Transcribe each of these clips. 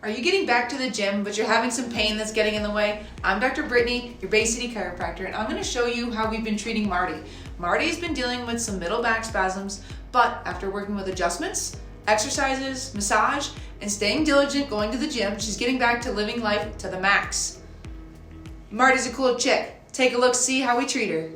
Are you getting back to the gym, but you're having some pain that's getting in the way? I'm Dr. Brittany, your Bay City chiropractor, and I'm going to show you how we've been treating Marty. Marty's been dealing with some middle back spasms, but after working with adjustments, exercises, massage, and staying diligent going to the gym, she's getting back to living life to the max. Marty's a cool chick. Take a look, see how we treat her.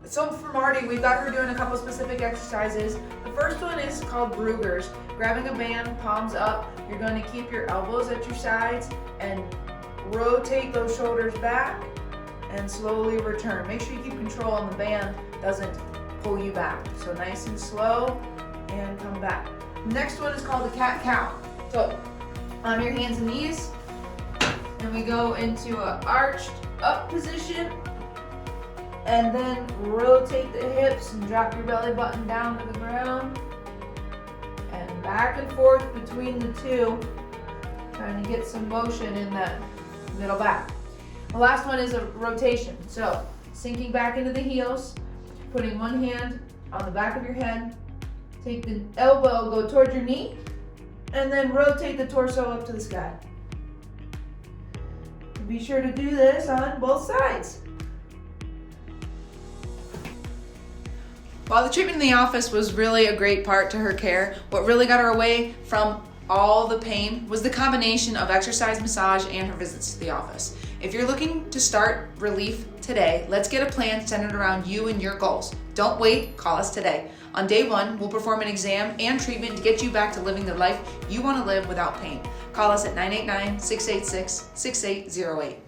So for Marty, we've got her doing a couple specific exercises. The first one is called Brugger's. Grabbing a band, palms up. You're going to keep your elbows at your sides and rotate those shoulders back and slowly return. Make sure you keep control and the band doesn't pull you back. So nice and slow and come back. The next one is called the cat-cow. So on your hands and knees, and we go into an arched up position. And then rotate the hips and drop your belly button down to the ground. And back and forth between the two, trying to get some motion in that middle back. The last one is a rotation. So sinking back into the heels, putting one hand on the back of your head, take the elbow, go toward your knee, and then rotate the torso up to the sky. Be sure to do this on both sides. While the treatment in the office was really a great part to her care, what really got her away from all the pain was the combination of exercise, massage, and her visits to the office. If you're looking to start relief today, let's get a plan centered around you and your goals. Don't wait, call us today. On day one, we'll perform an exam and treatment to get you back to living the life you want to live without pain. Call us at 989-686-6808.